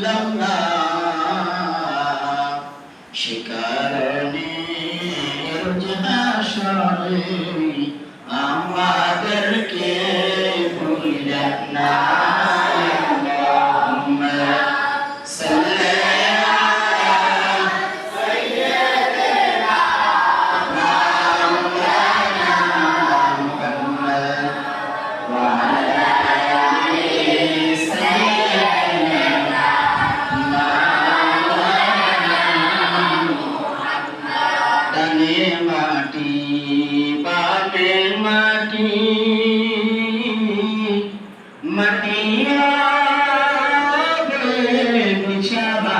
পারলাম না, সে কারণে রোজ হাসরে আমাদেরকে ভুলিলেন না। মাটি বানে মাটি মাটি বিছানা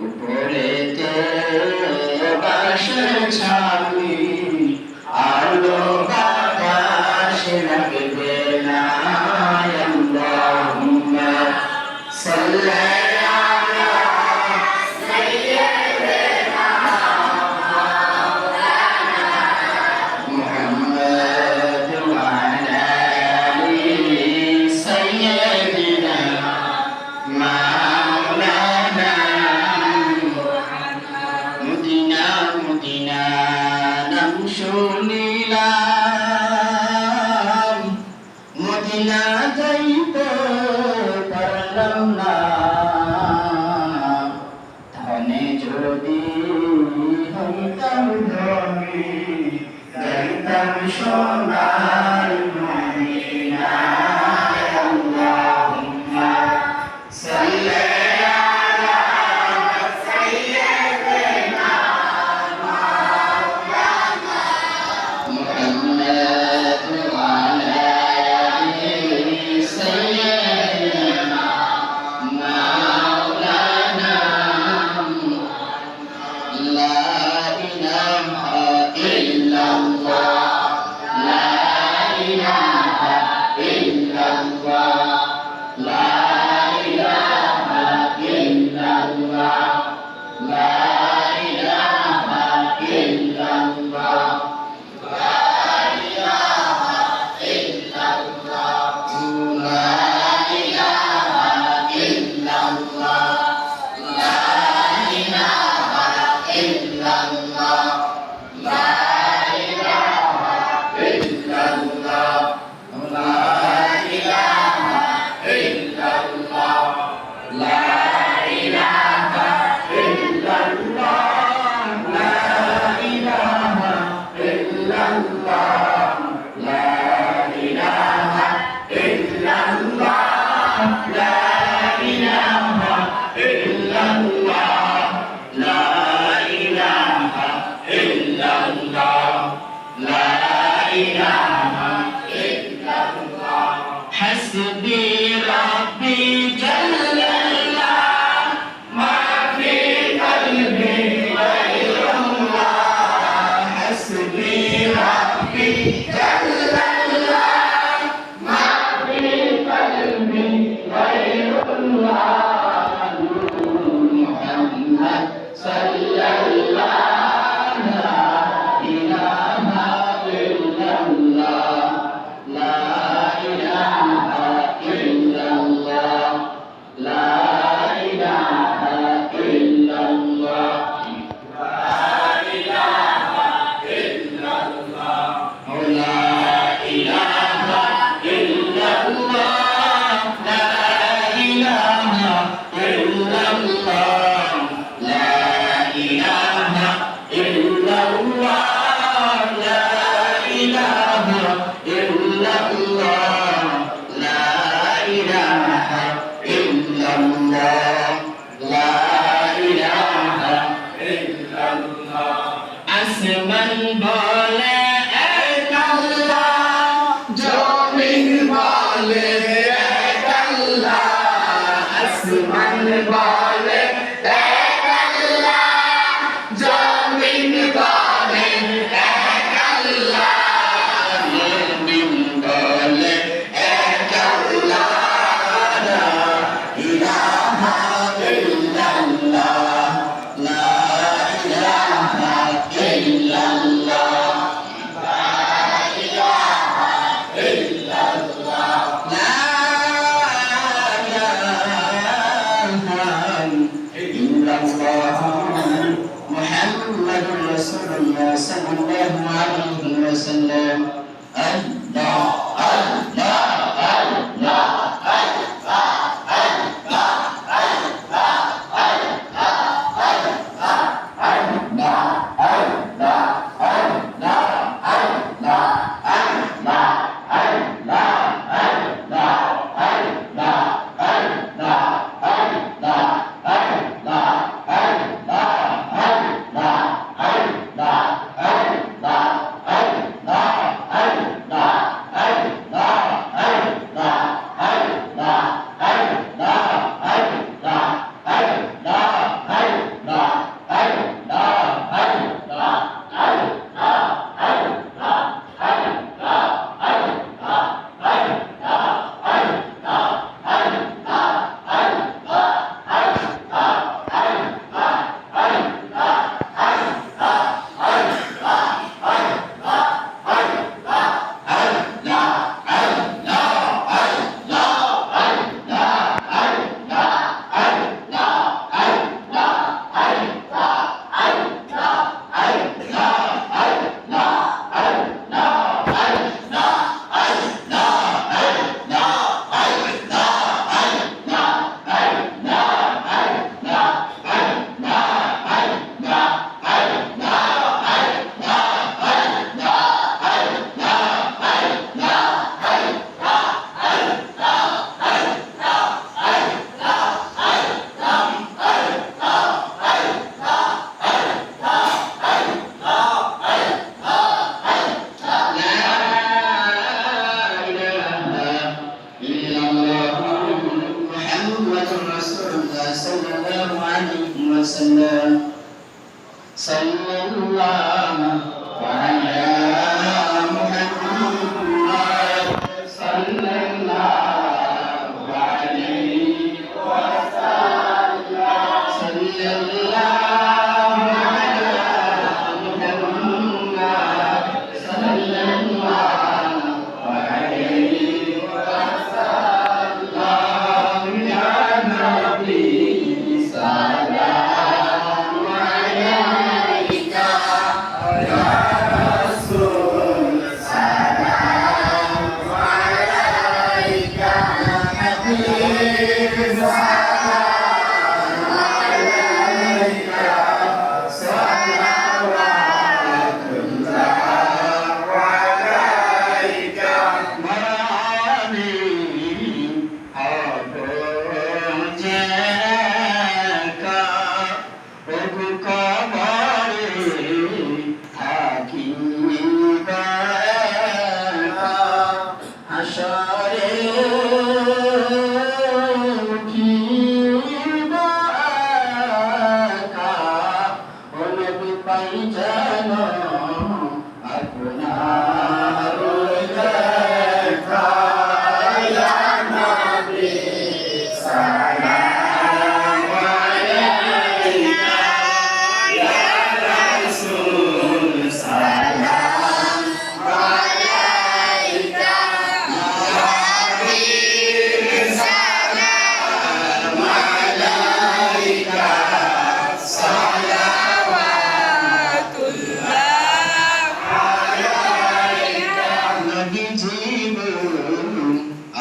উপরে তো বাসের ছাউনি আলো বাতাস লাগবে না। আল্লাহুম্মা সাল্লি শুনিলাম মদিনা যাইতে পারলাম না, ধনে যদি হইতাম ধনী যাইতাম সোনার মদিনা। আল্লাহুম্মা সাল্লি حسبي ربي جل الله ما في قلبي غير الله. حسبي ربي جل الله ما في قلبي غير الله. محمد صلى الله لا إله إلا الله لا আসমান বলে এক আল্লাহ, জমিন বলে এক আল্লাহ। আসমান বলে এক আল্লাহ, জমিন বলে এক আল্লাহ। মুমিন বলে এক আল্লাহ, লা ইলাহা ইল্লাল্লাহ লা ইলাহা ইল্লাল্লাহ লা وسلم الله وسلم صلى الله على محمد صلى الله عليه وسلم صلى الله على محمد صلى الله عليه وسلم يا نبي سلام عليك يا رسول سلام عليك يا حبيب سلام عليك صلوات الله عليك مرامي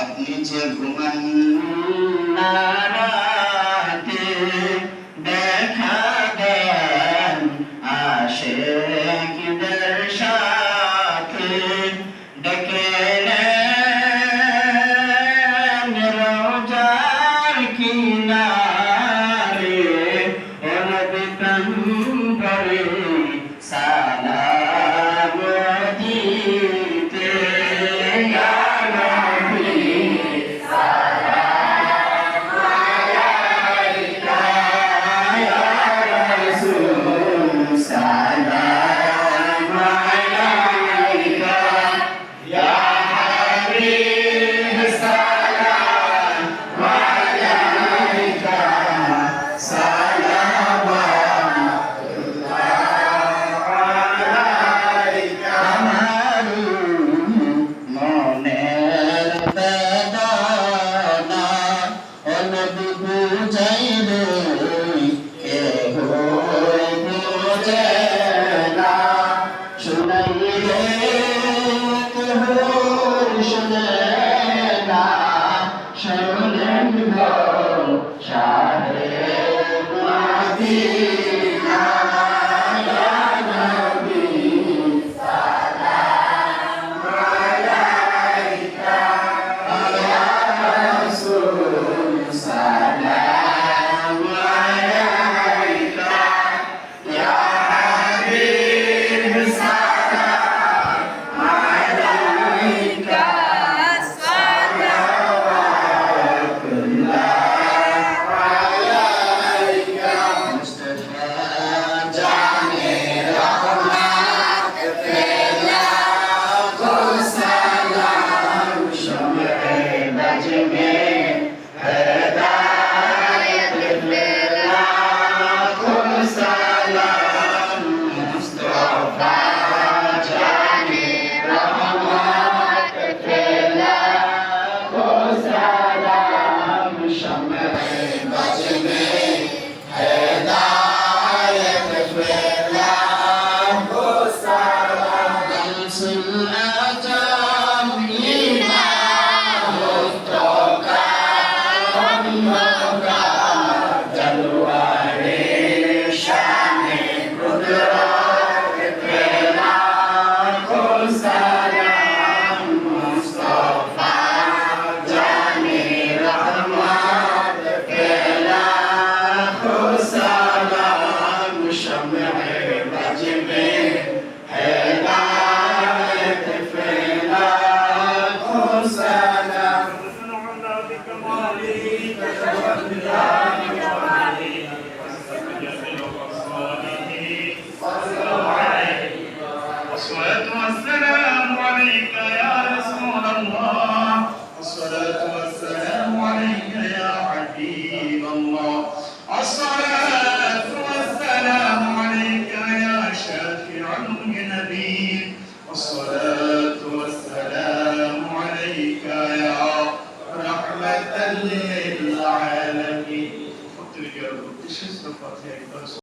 আপনি যে ঘুমান না রাতে দেখা দেন আশিকদের সাথে ডেকে নেন রোজার কিনারে ও নবী প্রান্তরে সালাম দিতে ইয়া নবী সালাম والصلاة والسلام عليك يا رحمة للعالمين.